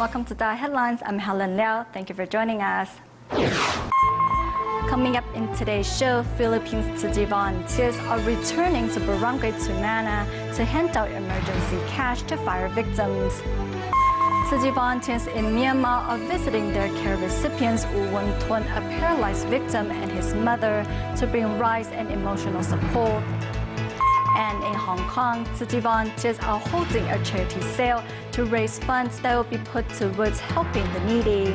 Welcome to DaAi Headlines. I'm Helen Liao. Thank you for joining us. Coming up in today's show, Philippines Tzu volunteers are returning to Barangay Tumana to hand out emergency cash to fire victims. Tzu volunteers in Myanmar are visiting their care recipients U Won Tuan, a paralyzed victim, and his mother to bring rice and emotional support. And in Hong Kong, Tzu volunteers are holding a charity sale to raise funds that will be put towards helping the needy.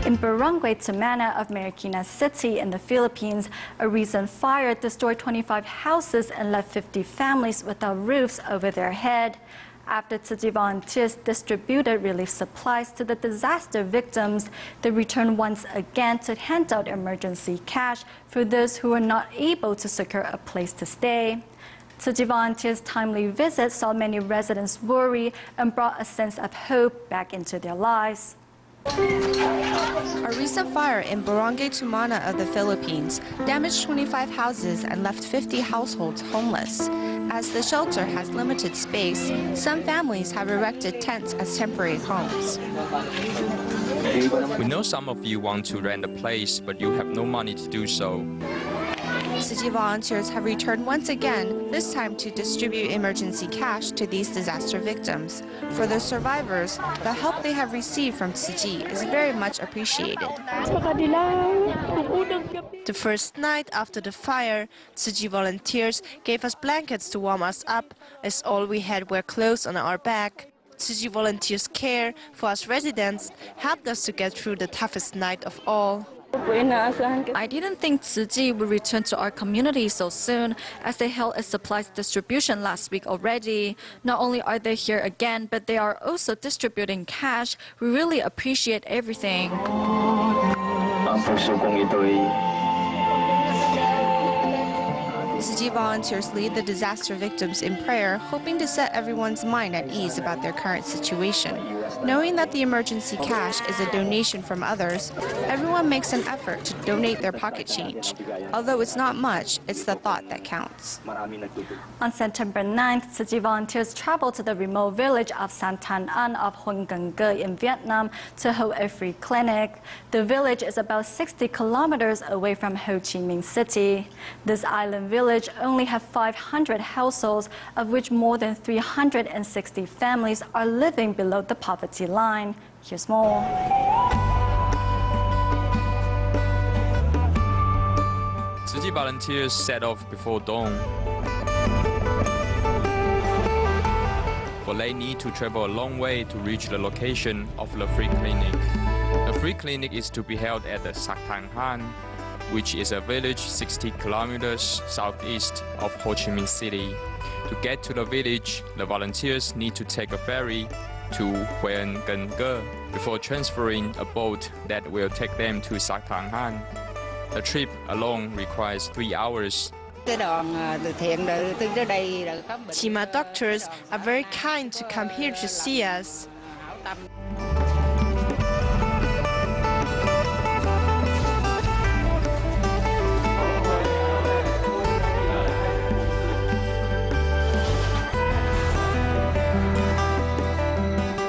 In Barangay Tumana of Marikina City in the Philippines, a recent fire destroyed 25 houses and left 50 families without roofs over their head. After Tzu volunteers distributed relief supplies to the disaster victims, they returned once again to hand out emergency cash for those who were not able to secure a place to stay. Tzu volunteers' timely visit saw many residents worry and brought a sense of hope back into their lives. A recent fire in Barangay Tumana of the Philippines damaged 25 houses and left 50 households homeless. As the shelter has limited space, some families have erected tents as temporary homes. We know some of you want to rent a place, but you have no money to do so. Tzu volunteers have returned once again, this time to distribute emergency cash to these disaster victims. For the survivors, the help they have received from Tzu is very much appreciated. The first night after the fire, Tzu volunteers gave us blankets to warm us up, as all we had were clothes on our back. Tzu volunteers' care for us residents helped us to get through the toughest night of all. I didn't think Tzu would return to our community so soon, as they held a supplies distribution last week already. Not only are they here again, but they are also distributing cash. We really appreciate everything. Tzu volunteers lead the disaster victims in prayer, hoping to set everyone's mind at ease about their current situation. Knowing that the emergency cash is a donation from others, everyone makes an effort to donate their pocket change. Although it's not much, it's the thought that counts. On September 9th, Tzu volunteers traveled to the remote village of Santan An of Hon Ge in Vietnam to hold a free clinic. The village is about 60 kilometers away from Ho Chi Minh City. This island village only have 500 households, of which more than 360 families are living below the poverty line. Here's more. Tzu volunteers set off before dawn, for they need to travel a long way to reach the location of the free clinic. The free clinic is to be held at the Saktang Han, which is a village 60 kilometers southeast of Ho Chi Minh City. To get to the village, the volunteers need to take a ferry to Huen Gen Ge before transferring a boat that will take them to Saktang Han. The trip alone requires 3 hours. Chima doctors are very kind to come here to see us.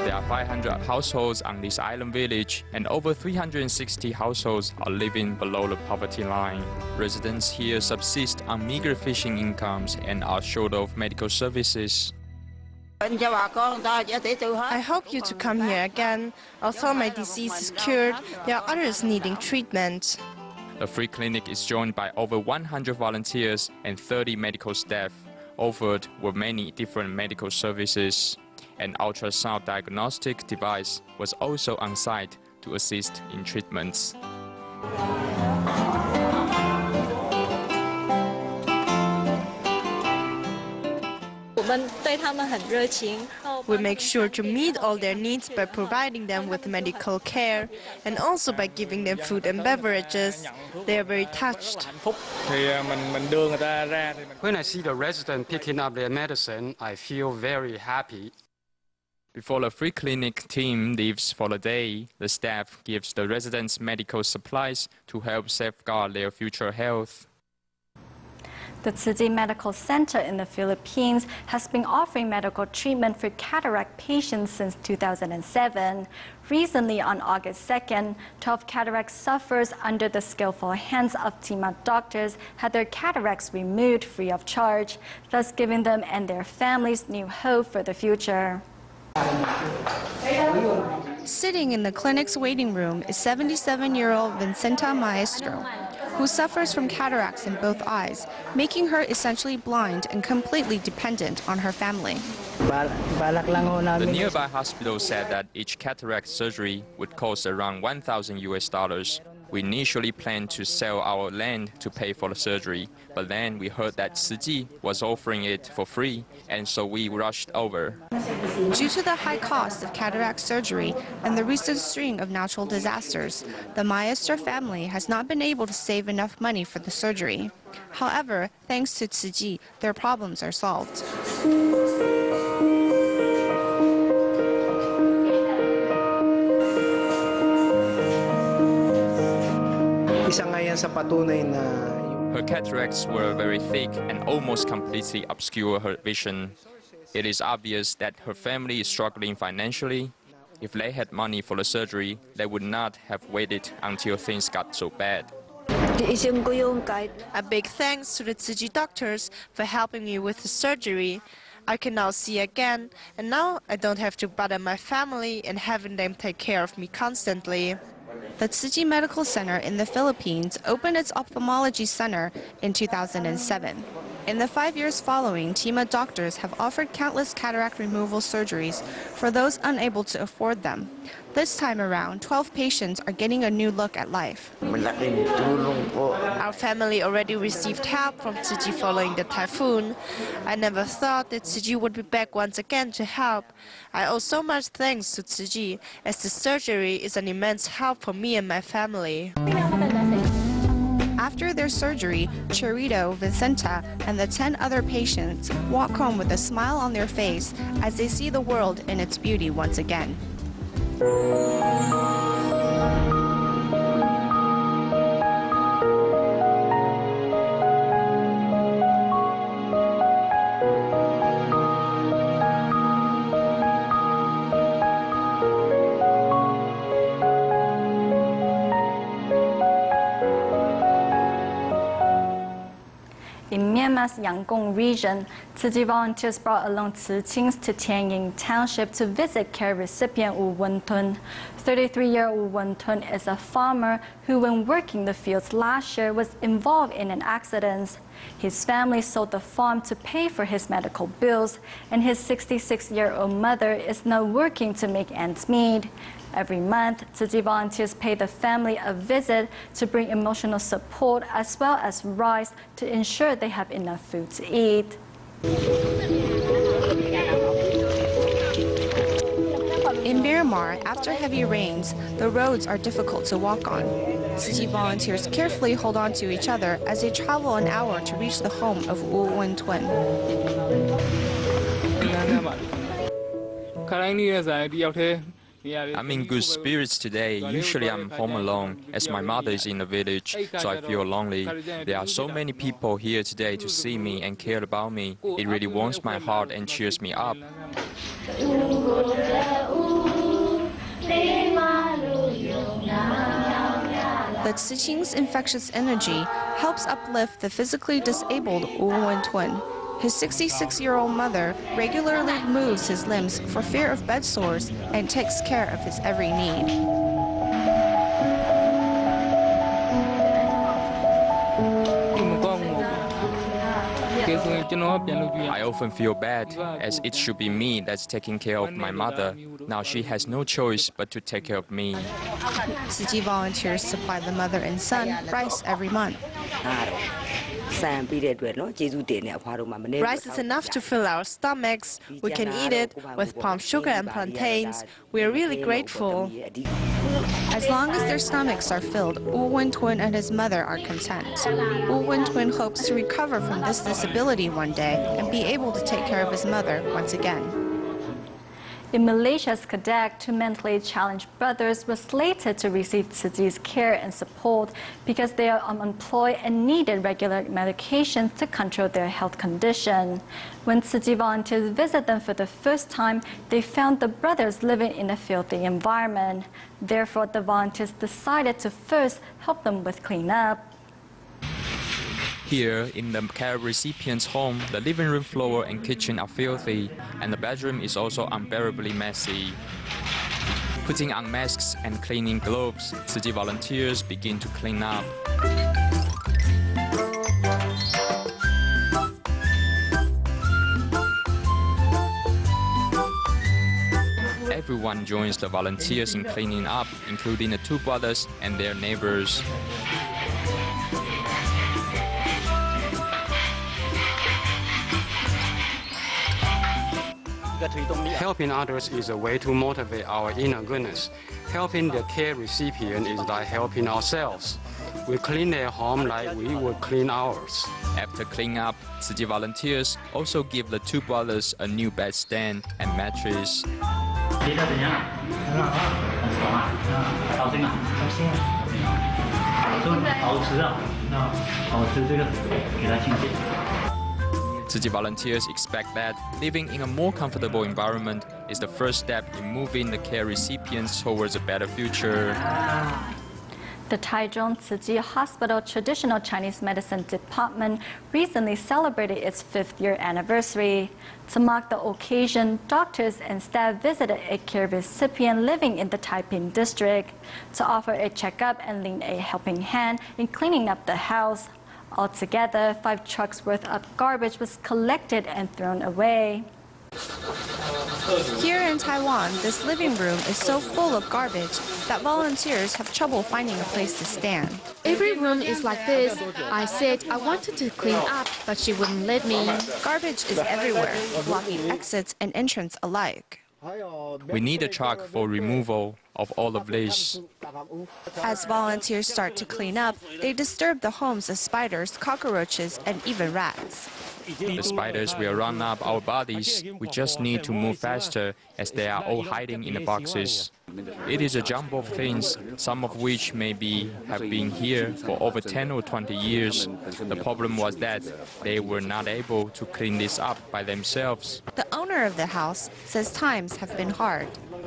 There are 500 households on this island village, and over 360 households are living below the poverty line. Residents here subsist on meager fishing incomes and are short of medical services. I hope you to come here again. Although my disease is cured, there are others needing treatment. The free clinic is joined by over 100 volunteers and 30 medical staff, offered with many different medical services. An ultrasound diagnostic device was also on site to assist in treatments. We make sure to meet all their needs by providing them with medical care and also by giving them food and beverages. They are very touched. When I see the residents picking up their medicine, I feel very happy. Before the free clinic team leaves for the day, the staff gives the residents medical supplies to help safeguard their future health. The Tzu Medical Center in the Philippines has been offering medical treatment for cataract patients since 2007. Recently, on August 2nd, 12 cataract sufferers under the skillful hands of team of doctors had their cataracts removed free of charge, thus giving them and their families new hope for the future. Sitting in the clinic's waiting room is 77-year-old Vicenta Maestro, who suffers from cataracts in both eyes, making her essentially blind and completely dependent on her family. The nearby hospital said that each cataract surgery would cost around $1,000. We initially planned to sell our land to pay for the surgery, but then we heard that Tzu was offering it for free, and so we rushed over. Due to the high cost of cataract surgery and the recent string of natural disasters, the Maestro family has not been able to save enough money for the surgery. However, thanks to Tzu, their problems are solved. Her cataracts were very thick and almost completely obscure her vision. It is obvious that her family is struggling financially. If they had money for the surgery, they would not have waited until things got so bad. A big thanks to the Tzu doctors for helping me with the surgery. I can now see again, and now I don't have to bother my family and having them take care of me constantly. The Tzu Medical Center in the Philippines opened its ophthalmology center in 2007. In the 5 years following, TIMA doctors have offered countless cataract removal surgeries for those unable to afford them. This time around, 12 patients are getting a new look at life. Our family already received help from Tzu following the typhoon. I never thought that Tzu would be back once again to help. I owe so much thanks to Tzu, as the surgery is an immense help for me and my family. After their surgery, Chirito, Vicenta, and the 10 other patients walk home with a smile on their face as they see the world in its beauty once again. In Myanmar's Yangon region, Tzu volunteers brought along Tzu Qings to Tianying Township to visit care recipient Wu Wentun. 33-year-old Wu Wentun is a farmer who, when working the fields last year, was involved in an accident. His family sold the farm to pay for his medical bills, and his 66-year-old mother is now working to make ends meet. Every month, Tzu volunteers pay the family a visit to bring emotional support as well as rice to ensure they have enough food to eat. In Myanmar, after heavy rains, the roads are difficult to walk on. Tzu volunteers carefully hold on to each other as they travel an hour to reach the home of Wu Wentun. I'm in good spirits today. Usually I'm home alone, as my mother is in the village, so I feel lonely. There are so many people here today to see me and care about me. It really warms my heart and cheers me up. The Tzu Qing's infectious energy helps uplift the physically disabled Wu Wentun. His 66-year-old mother regularly moves his limbs for fear of bed sores and takes care of his every need. I often feel bad, as it should be me that's taking care of my mother. Now she has no choice but to take care of me. Tzu volunteers supply the mother and son rice every month. Rice is enough to fill our stomachs. We can eat it with palm sugar and plantains. We are really grateful. As long as their stomachs are filled, Wu Wentun and his mother are content. Wu Wentun hopes to recover from this disability one day and be able to take care of his mother once again. In Malaysia's Kedah, 2 mentally challenged brothers were slated to receive Tzu Chi's care and support because they are unemployed and needed regular medication to control their health condition. When Tzu Chi volunteers visited them for the first time, they found the brothers living in a filthy environment. Therefore, the volunteers decided to first help them with cleanup. Here, in the care recipient's home, the living room floor and kitchen are filthy, and the bedroom is also unbearably messy. Putting on masks and cleaning gloves, Tzu Chi volunteers begin to clean up. Everyone joins the volunteers in cleaning up, including the 2 brothers and their neighbors. Helping others is a way to motivate our inner goodness. Helping the care recipient is like helping ourselves. We clean their home like we would clean ours. After cleaning up, Tzu Chi volunteers also give the 2 brothers a new bed stand and mattress. Tzu Chi volunteers expect that living in a more comfortable environment is the first step in moving the care recipients towards a better future. The Taichung Tzu Chi Hospital Traditional Chinese Medicine Department recently celebrated its 5th year anniversary. To mark the occasion, doctors and staff visited a care recipient living in the Taiping district to offer a checkup and lend a helping hand in cleaning up the house. Altogether, 5 trucks worth of garbage was collected and thrown away. Here in Taiwan, this living room is so full of garbage that volunteers have trouble finding a place to stand. Every room is like this. I said I wanted to clean up, but she wouldn't let me. Garbage is everywhere, blocking exits and entrance alike. We need a truck for removal of all of this. As volunteers start to clean up, they disturb the homes of spiders, cockroaches, and even rats. The spiders will run up our bodies. We just need to move faster as they are all hiding in the boxes. It is a jumble of things, some of which have been here for over 10 or 20 years. The problem was that they were not able to clean this up by themselves. The owner of the house says times have been hard.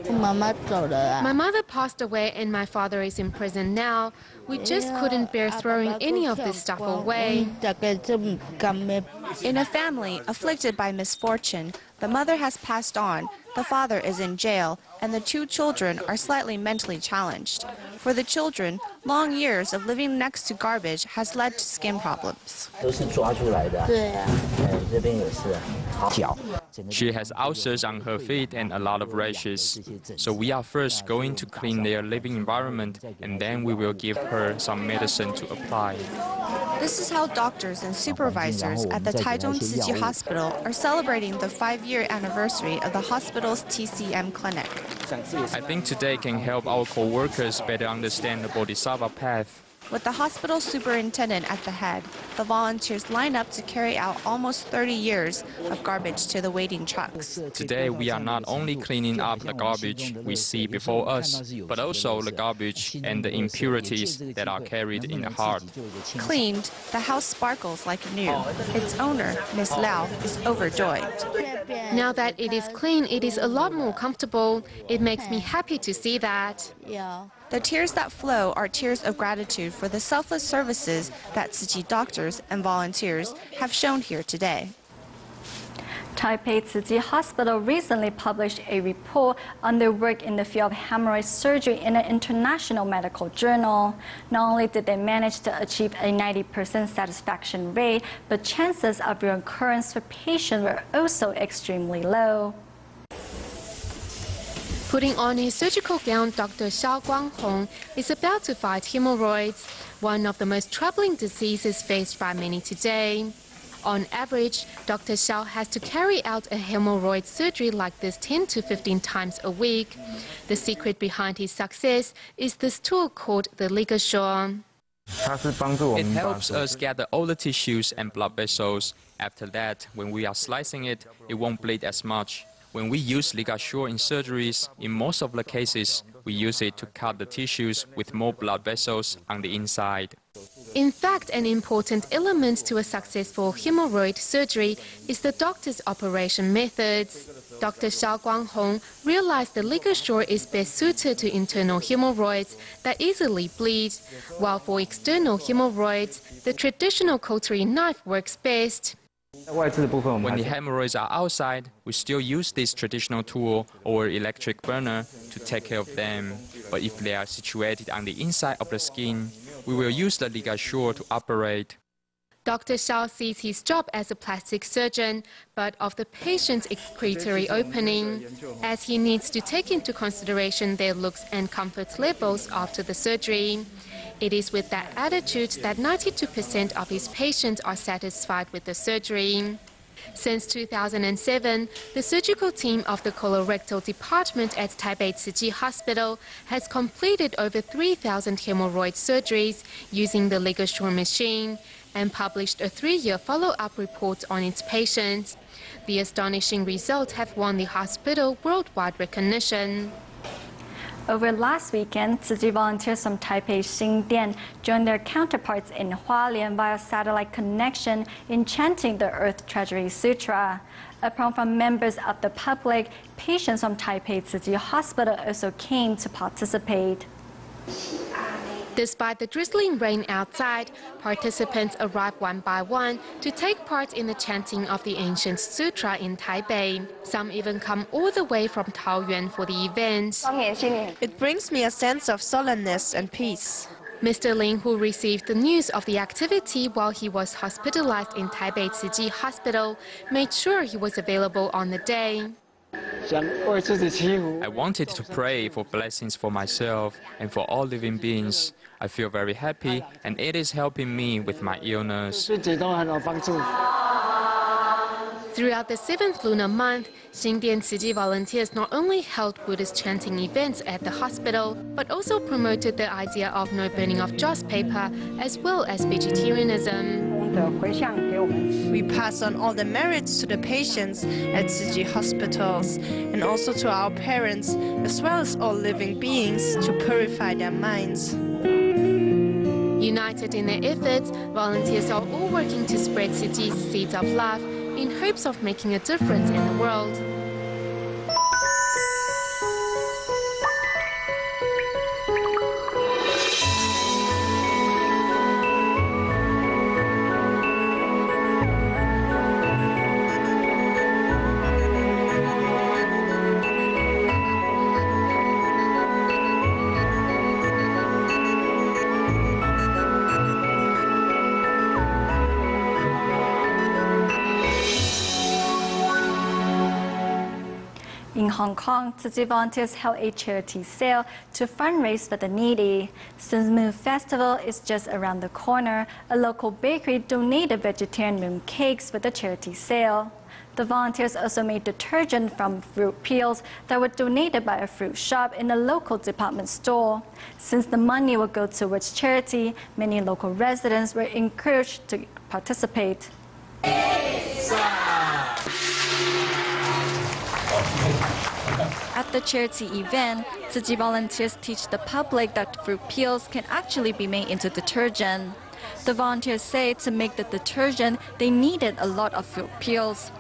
My mother passed away and my father is in prison now. We just couldn't bear throwing any of this stuff away. In a family afflicted by misfortune, the mother has passed on, the father is in jail, and the 2 children are slightly mentally challenged. For the children, long years of living next to garbage has led to skin problems. She has ulcers on her feet and a lot of rashes. So we are first going to clean their living environment, and then we will give her some medicine to apply. This is how doctors and supervisors at the Taichung Tzu Chi Hospital are celebrating the 5-year anniversary of the hospital's TCM clinic. I think today can help our co-workers better understand the Bodhisattva path. With the hospital superintendent at the head, the volunteers line up to carry out almost 30 years of garbage to the waiting trucks. Today, we are not only cleaning up the garbage we see before us, but also the garbage and the impurities that are carried in the heart. Cleaned, the house sparkles like new. Its owner, Miss Liao, is overjoyed. Now that it is clean, it is a lot more comfortable. It makes me happy to see that. The tears that flow are tears of gratitude for the selfless services that Tzu Chi doctors and volunteers have shown here today. Taipei Tzu Chi Hospital recently published a report on their work in the field of hemorrhoid surgery in an international medical journal. Not only did they manage to achieve a 90% satisfaction rate, but chances of recurrence for patients were also extremely low. Putting on his surgical gown, Dr. Xiao Guanghong is about to fight hemorrhoids, one of the most troubling diseases faced by many today. On average, Dr. Xiao has to carry out a hemorrhoid surgery like this 10 to 15 times a week. The secret behind his success is this tool called the ligashore. It helps us gather all the tissues and blood vessels. After that, when we are slicing it, it won't bleed as much. When we use ligashore in surgeries, in most of the cases, we use it to cut the tissues with more blood vessels on the inside. In fact, an important element to a successful hemorrhoid surgery is the doctor's operation methods. Dr. Xiao Guanghong realized the ligashore is best suited to internal hemorrhoids that easily bleed, while for external hemorrhoids, the traditional cautery knife works best. When the hemorrhoids are outside, we still use this traditional tool or electric burner to take care of them. But if they are situated on the inside of the skin, we will use the ligashore to operate. Dr. Xiao sees his job as a plastic surgeon, but of the patient's excretory opening, as he needs to take into consideration their looks and comfort levels after the surgery. It is with that attitude that 92% of his patients are satisfied with the surgery. Since 2007, the surgical team of the colorectal department at Taipei Tzu Hospital has completed over 3,000 hemorrhoid surgeries using the ligashore machine and published a 3-year follow-up report on its patients. The astonishing results have won the hospital worldwide recognition. Over last weekend, Tzu volunteers from Taipei Xingdian joined their counterparts in Hualien via satellite connection in chanting the Earth Treasury Sutra. Apart from members of the public, patients from Taipei Tzu Hospital also came to participate. Despite the drizzling rain outside, participants arrived one by one to take part in the chanting of the ancient sutra in Taipei. Some even come all the way from Taoyuan for the event. It brings me a sense of solemnness and peace. Mr. Lin, who received the news of the activity while he was hospitalized in Taipei Tzu Hospital, made sure he was available on the day. I wanted to pray for blessings for myself and for all living beings. I feel very happy, and it is helping me with my illness. Throughout the 7th lunar month, Xingdian Tzu volunteers not only held Buddhist chanting events at the hospital, but also promoted the idea of no burning of joss paper, as well as vegetarianism. We pass on all the merits to the patients at Tzu hospitals and also to our parents, as well as all living beings, to purify their minds. United in their efforts, volunteers are all working to spread Tzu's seeds of love in hopes of making a difference in the world. In Hong Kong, Tzu volunteers held a charity sale to fundraise for the needy. Since Moon Festival is just around the corner, a local bakery donated vegetarian moon cakes for the charity sale. The volunteers also made detergent from fruit peels that were donated by a fruit shop in a local department store. Since the money will go towards charity, many local residents were encouraged to participate. At the charity event, Tzu volunteers teach the public that fruit peels can actually be made into detergent. The volunteers say to make the detergent, they needed a lot of fruit peels.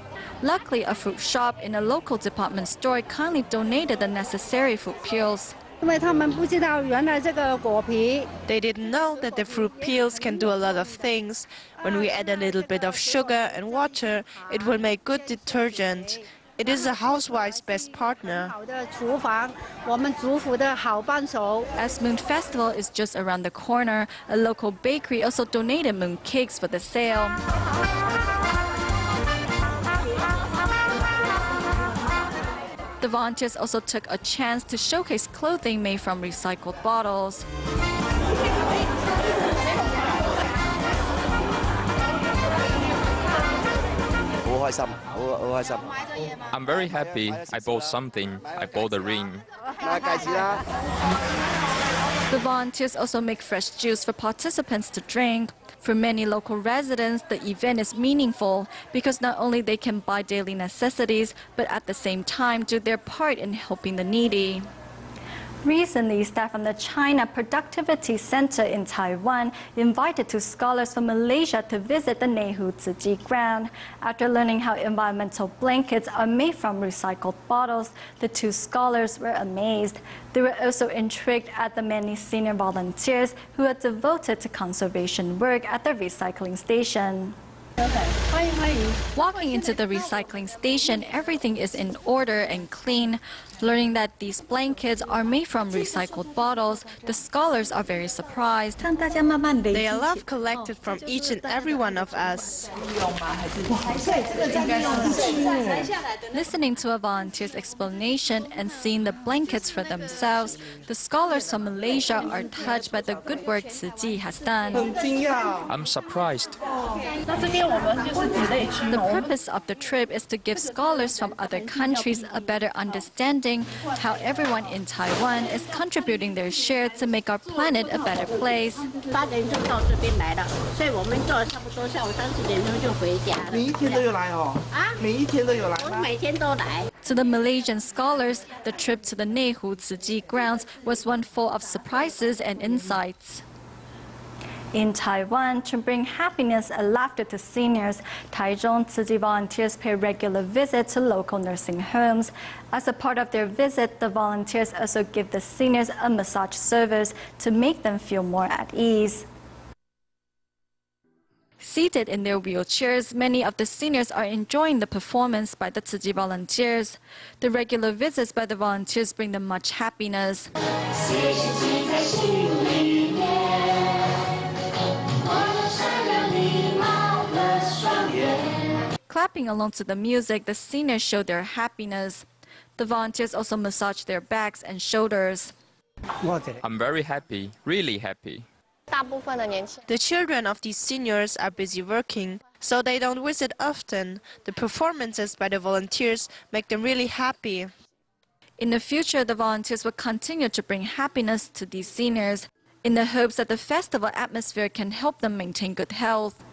Luckily, a fruit shop in a local department store kindly donated the necessary fruit peels. They didn't know that the fruit peels can do a lot of things. When we add a little bit of sugar and water, it will make good detergent. It is a housewife's best partner. As Moon Festival is just around the corner, a local bakery also donated moon cakes for the sale. The volunteers also took a chance to showcase clothing made from recycled bottles. I'm very happy. I bought something. I bought a ring. The volunteers also make fresh juice for participants to drink. For many local residents, the event is meaningful because not only they can buy daily necessities, but at the same time do their part in helping the needy. Recently, staff from the China Productivity Center in Taiwan invited two scholars from Malaysia to visit the Nehu Tzu ground. After learning how environmental blankets are made from recycled bottles, the two scholars were amazed. They were also intrigued at the many senior volunteers who are devoted to conservation work at the recycling station. Walking into the recycling station, everything is in order and clean. Learning that these blankets are made from recycled bottles, the scholars are very surprised. They are love collected from each and every one of us. Listening to a volunteer's explanation and seeing the blankets for themselves, the scholars from Malaysia are touched by the good work Tzu Ji has done. I'm surprised. The purpose of the trip is to give scholars from other countries a better understanding how everyone in Taiwan is contributing their share to make our planet a better place. To the Malaysian scholars, the trip to the Nehu Tzu grounds was one full of surprises and insights. In Taiwan, to bring happiness and laughter to seniors, Taichung Tzu Ji volunteers pay regular visits to local nursing homes. As a part of their visit, the volunteers also give the seniors a massage service to make them feel more at ease. Seated in their wheelchairs, many of the seniors are enjoying the performance by the Tzu Ji volunteers. The regular visits by the volunteers bring them much happiness. Clapping along to the music, the seniors show their happiness. The volunteers also massage their backs and shoulders. I'm very happy, really happy. The children of these seniors are busy working, so they don't visit often. The performances by the volunteers make them really happy. In the future, the volunteers will continue to bring happiness to these seniors in the hopes that the festival atmosphere can help them maintain good health.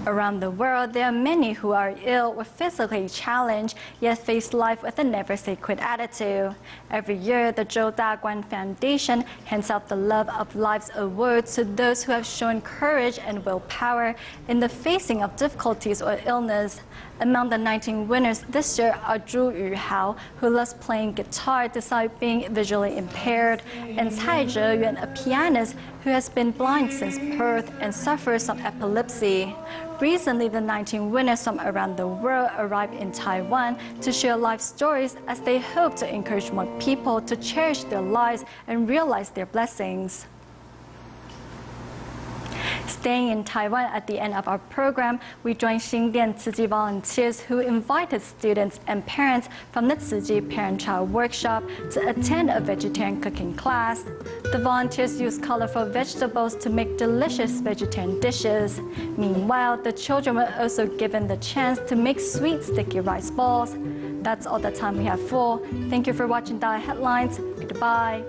Around the world, there are many who are ill or physically challenged, yet face life with a never-say-quit attitude. Every year, the Zhou Daguan Foundation hands out the Love of Life's Award to those who have shown courage and willpower in the facing of difficulties or illness. Among the 19 winners this year are Zhu Yuhao, who loves playing guitar despite being visually impaired, and Cai Zheyuan, a pianist who has been blind since birth and suffers from epilepsy. Recently, the 19 winners from around the world arrived in Taiwan to share life stories as they hope to encourage more people to cherish their lives and realize their blessings. Staying in Taiwan at the end of our program, we joined Xingdian Tzu Ji volunteers who invited students and parents from the Tzu Ji Parent-Child Workshop to attend a vegetarian cooking class. The volunteers used colorful vegetables to make delicious vegetarian dishes. Meanwhile, the children were also given the chance to make sweet sticky rice balls. That's all the time we have for. Thank you for watching DaAi Headlines. Goodbye.